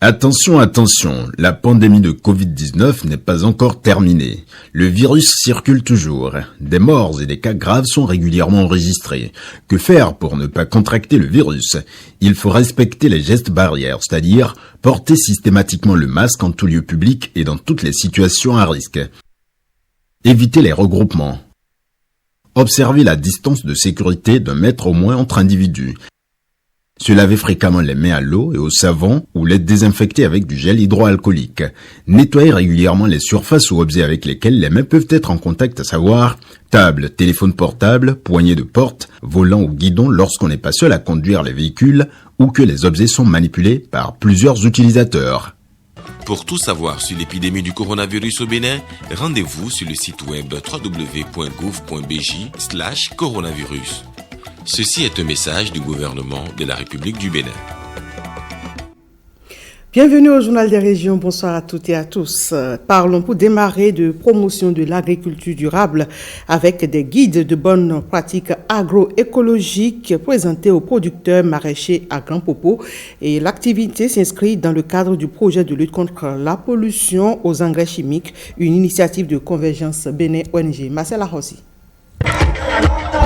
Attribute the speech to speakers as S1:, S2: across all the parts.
S1: Attention, attention, la pandémie de Covid-19 n'est pas encore terminée. Le virus circule toujours. Des morts et des cas graves sont régulièrement enregistrés. Que faire pour ne pas contracter le virus? Il faut respecter les gestes barrières, c'est-à-dire porter systématiquement le masque en tout lieu public et dans toutes les situations à risque. Éviter les regroupements. Observer la distance de sécurité d'1 mètre au moins entre individus. Se laver fréquemment les mains à l'eau et au savon ou les désinfecter avec du gel hydroalcoolique. Nettoyer régulièrement les surfaces ou objets avec lesquels les mains peuvent être en contact, à savoir table, téléphone portable, poignée de porte, volant ou guidon lorsqu'on n'est pas seul à conduire les véhicules ou que les objets sont manipulés par plusieurs utilisateurs.
S2: Pour tout savoir sur l'épidémie du coronavirus au Bénin, rendez-vous sur le site web www.gouv.bj/coronavirus. Ceci est un message du gouvernement de la République du Bénin.
S3: Bienvenue au Journal des Régions, bonsoir à toutes et à tous. Parlons pour démarrer de promotion de l'agriculture durable avec des guides de bonnes pratiques agroécologiques présentés aux producteurs maraîchers à Grand Popo. Et l'activité s'inscrit dans le cadre du projet de lutte contre la pollution aux engrais chimiques, une initiative de Convergence Bénin ONG. Marcel Arossi.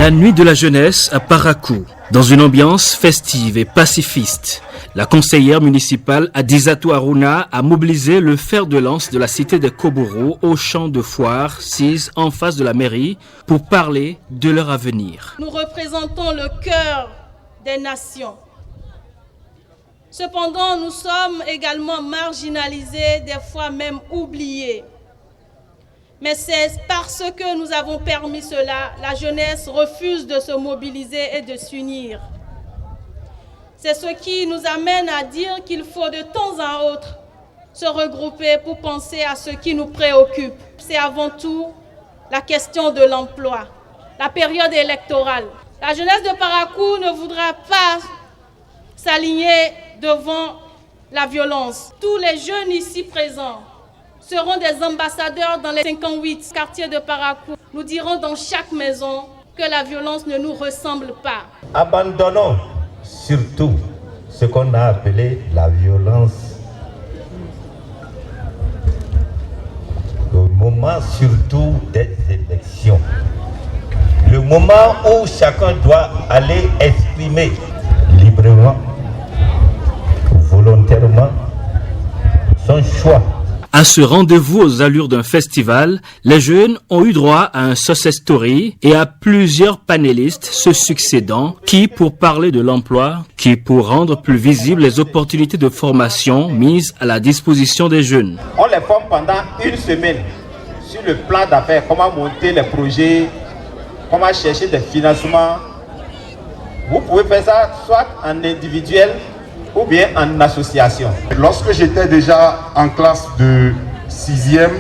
S4: La nuit de la jeunesse à Parakou, dans une ambiance festive et pacifiste. La conseillère municipale Adizatou Aruna a mobilisé le fer de lance de la cité des Koboro au champ de foire, sise en face de la mairie, pour parler de leur avenir.
S5: Nous représentons le cœur des nations. Cependant, nous sommes également marginalisés, des fois même oubliés. Mais c'est parce que nous avons permis cela, la jeunesse refuse de se mobiliser et de s'unir. C'est ce qui nous amène à dire qu'il faut de temps à autre se regrouper pour penser à ce qui nous préoccupe. C'est avant tout la question de l'emploi, la période électorale. La jeunesse de Parakou ne voudra pas s'aligner devant la violence. Tous les jeunes ici présents seront des ambassadeurs dans les 58 quartiers de Parakou. Nous dirons dans chaque maison que la violence ne nous ressemble pas.
S6: Abandonnons surtout ce qu'on a appelé la violence. Le moment surtout des élections. Le moment où chacun doit aller exprimer librement, volontairement, son choix.
S4: À ce rendez-vous aux allures d'un festival, les jeunes ont eu droit à un success story et à plusieurs panélistes se succédant, qui pour parler de l'emploi, qui pour rendre plus visibles les opportunités de formation mises à la disposition des jeunes.
S6: On les forme pendant 1 semaine sur le plan d'affaires, comment monter les projets, comment chercher des financements. Vous pouvez faire ça soit en individuel ou bien en association.
S7: Lorsque j'étais déjà en classe de 6e,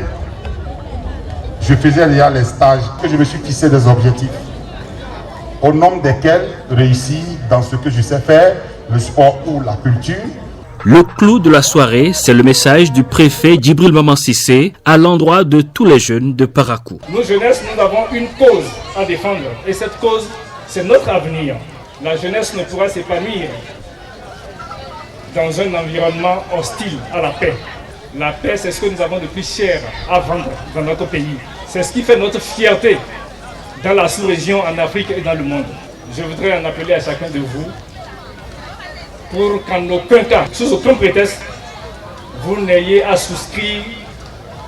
S7: je faisais déjà les stages, que je me suis fixé des objectifs, au nombre desquels réussir dans ce que je sais faire, le sport ou la culture.
S4: Le clou de la soirée, c'est le message du préfet Djibril Maman Sissé à l'endroit de tous les jeunes de Parakou.
S8: Nous, jeunesse, nous avons une cause à défendre et cette cause, c'est notre avenir. La jeunesse ne pourra s'épanouir dans un environnement hostile à la paix. La paix, c'est ce que nous avons de plus cher à vendre dans notre pays. C'est ce qui fait notre fierté dans la sous-région, en Afrique et dans le monde. Je voudrais en appeler à chacun de vous pour qu'en aucun cas, sous aucun prétexte, vous n'ayez à souscrire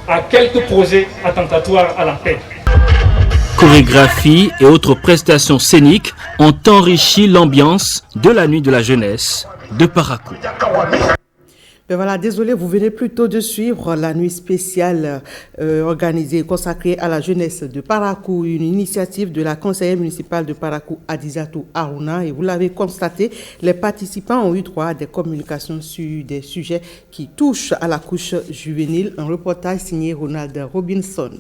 S8: à quelques projets attentatoires à la paix.
S4: Chorégraphie et autres prestations scéniques ont enrichi l'ambiance de la nuit de la jeunesse de Parakou.
S3: Ben voilà, désolé, vous venez plutôt de suivre la nuit spéciale organisée, consacrée à la jeunesse de Parakou, une initiative de la conseillère municipale de Parakou, Adizatou Aruna. Et vous l'avez constaté, les participants ont eu droit à des communications sur des sujets qui touchent à la couche juvénile. Un reportage signé Ronald Robinson.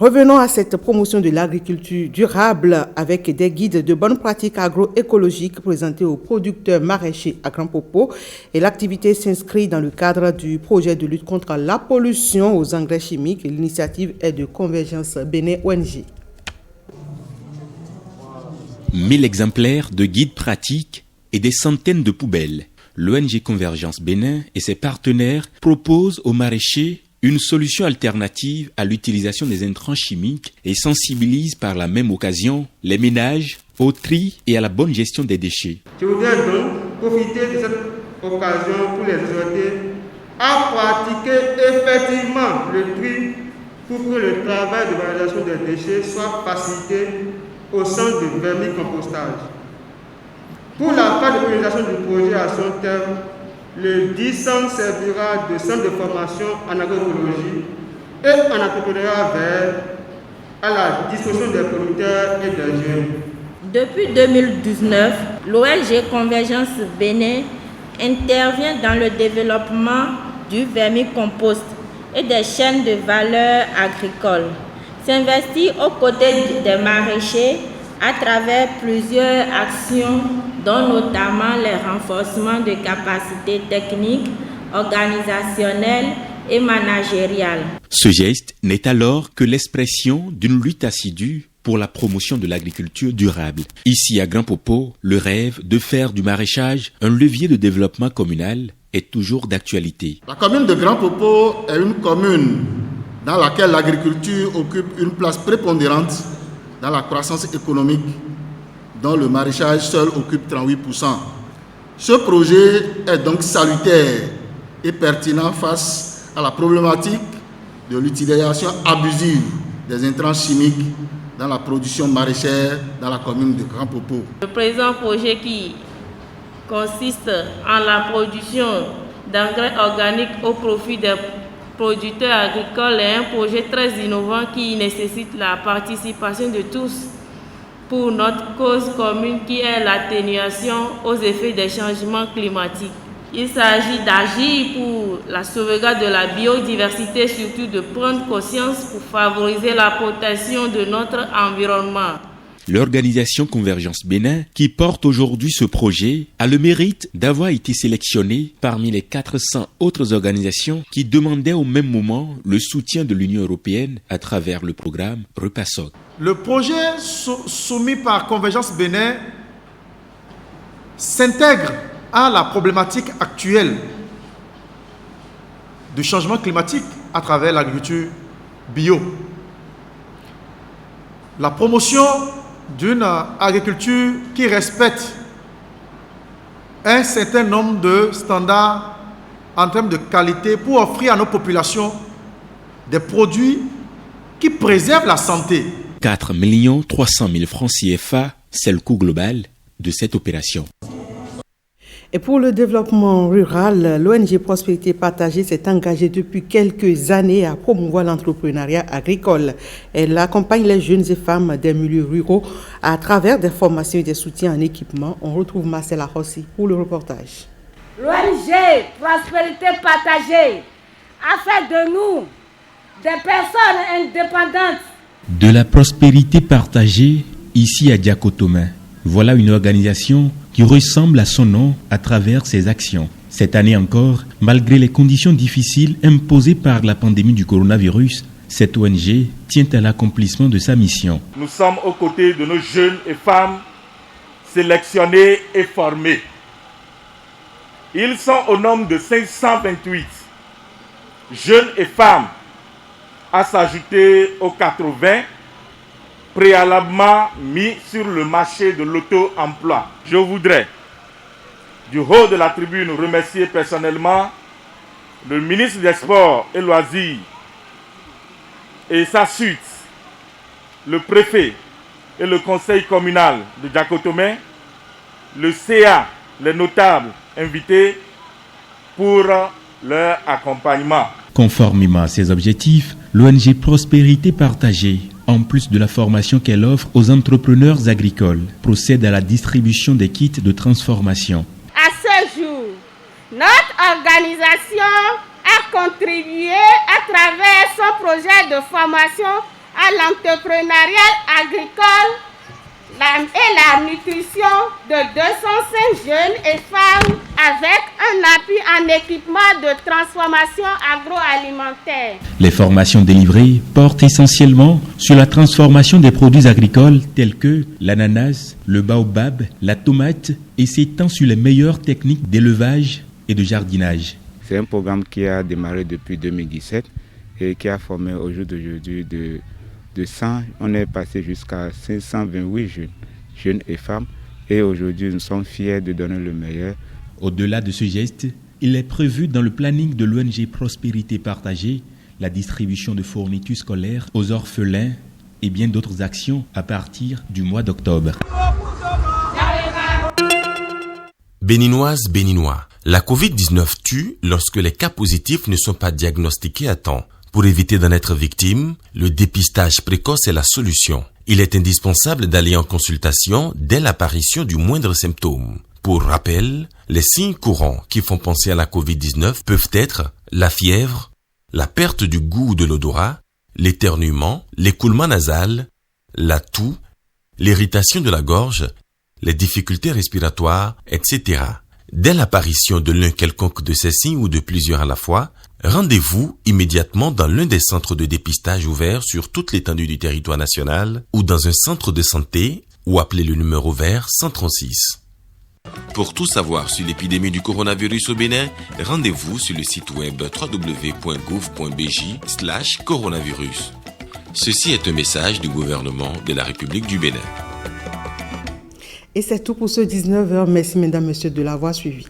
S3: Revenons à cette promotion de l'agriculture durable avec des guides de bonnes pratiques agroécologiques présentés aux producteurs maraîchers à Grand Popo. Et l'activité s'inscrit dans le cadre du projet de lutte contre la pollution aux engrais chimiques. L'initiative est de Convergence Bénin ONG.
S9: 1000 exemplaires de guides pratiques et des centaines de poubelles.
S2: l'ONG Convergence Bénin et ses partenaires proposent aux maraîchers une solution alternative à l'utilisation des intrants chimiques et sensibilisent par la même occasion les ménages au tri et à la bonne gestion des déchets.
S9: Je voudrais donc profiter de cette occasion pour les exhorter à pratiquer effectivement le tri pour que le travail de valorisation des déchets soit facilité au centre de vermicompostage. Pour la phase de réalisation du projet à son terme, le 10 centre servira de centre de formation en agroécologie et en entrepreneuriat vert à la disposition des producteurs et des jeunes.
S10: Depuis 2019, l'ONG Convergence Bénin intervient dans le développement du vermicompost et des chaînes de valeur agricoles. S'investit aux côtés des maraîchers à travers plusieurs actions, dont notamment les renforcements de capacités techniques, organisationnelles et managériales.
S2: Ce geste n'est alors que l'expression d'une lutte assidue pour la promotion de l'agriculture durable. Ici à Grand Popo, le rêve de faire du maraîchage un levier de développement communal est toujours d'actualité.
S11: La commune de Grand Popo est une commune dans laquelle l'agriculture occupe une place prépondérante dans la croissance économique, dont le maraîchage seul occupe 38%. Ce projet est donc salutaire et pertinent face à la problématique de l'utilisation abusive des intrants chimiques dans la production maraîchère dans la commune de Grand Popo.
S10: Le présent projet qui consiste en la production d'engrais organiques au profit des producteurs agricoles est un projet très innovant qui nécessite la participation de tous pour notre cause commune qui est l'atténuation aux effets des changements climatiques. Il s'agit d'agir pour la sauvegarde de la biodiversité, surtout de prendre conscience pour favoriser la protection de notre environnement.
S2: L'organisation Convergence Bénin, qui porte aujourd'hui ce projet, a le mérite d'avoir été sélectionnée parmi les 400 autres organisations qui demandaient au même moment le soutien de l'Union européenne à travers le programme Repasoc.
S12: Le projet soumis par Convergence Bénin s'intègre à la problématique actuelle du changement climatique à travers l'agriculture bio. La promotion d'une agriculture qui respecte un certain nombre de standards en termes de qualité pour offrir à nos populations des produits qui préservent la santé.
S2: 4 300 000 francs CFA, c'est le coût global de cette opération.
S3: Et pour le développement rural, l'ONG Prospérité Partagée s'est engagée depuis quelques années à promouvoir l'entrepreneuriat agricole. Elle accompagne les jeunes et femmes des milieux ruraux à travers des formations et des soutiens en équipement. On retrouve Marcella Rossi pour le reportage.
S13: L'ONG Prospérité Partagée a fait de nous des personnes indépendantes.
S14: De la prospérité partagée ici à Diakotomé. Voilà une organisation qui ressemble à son nom à travers ses actions. Cette année encore, malgré les conditions difficiles imposées par la pandémie du coronavirus, cette ONG tient à l'accomplissement de sa mission.
S15: Nous sommes aux côtés de nos jeunes et femmes sélectionnés et formés. Ils sont au nombre de 528 jeunes et femmes à s'ajouter aux 80 préalablement mis sur le marché de l'auto-emploi. Je voudrais, du haut de la tribune, remercier personnellement le ministre des Sports et Loisirs et sa suite, le préfet et le conseil communal de Diakotomé, le CA, les notables invités pour leur accompagnement.
S14: Conformément à ces objectifs, l'ONG Prospérité Partagée, en plus de la formation qu'elle offre aux entrepreneurs agricoles, procède à la distribution des kits de transformation.
S13: À ce jour, notre organisation a contribué à travers son projet de formation à l'entrepreneuriat agricole et la nutrition de 205 jeunes et femmes avec un appui en équipement de transformation agroalimentaire.
S14: Les formations délivrées portent essentiellement sur la transformation des produits agricoles tels que l'ananas, le baobab, la tomate et s'étend sur les meilleures techniques d'élevage et de jardinage.
S16: C'est un programme qui a démarré depuis 2017 et qui a formé au jour d'aujourd'hui de 100, on est passé jusqu'à 528 jeunes et femmes. Et aujourd'hui, nous sommes fiers de donner le meilleur.
S14: Au-delà de ce geste, il est prévu dans le planning de l'ONG Prospérité Partagée la distribution de fournitures scolaires aux orphelins et bien d'autres actions à partir du mois d'octobre.
S17: Béninoises, Béninois, la Covid-19 tue lorsque les cas positifs ne sont pas diagnostiqués à temps. Pour éviter d'en être victime, le dépistage précoce est la solution. Il est indispensable d'aller en consultation dès l'apparition du moindre symptôme. Pour rappel, les signes courants qui font penser à la Covid-19 peuvent être la fièvre, la perte du goût ou de l'odorat, l'éternuement, l'écoulement nasal, la toux, l'irritation de la gorge, les difficultés respiratoires, etc. Dès l'apparition de l'un quelconque de ces signes ou de plusieurs à la fois, rendez-vous immédiatement dans l'un des centres de dépistage ouverts sur toute l'étendue du territoire national ou dans un centre de santé ou appelez le numéro vert 136. Pour tout savoir sur l'épidémie du coronavirus au Bénin, rendez-vous sur le site web www.gouv.bj/coronavirus. Ceci est un message du gouvernement de la République du Bénin.
S3: Et c'est tout pour ce 19h. Merci mesdames, messieurs de l'avoir suivi.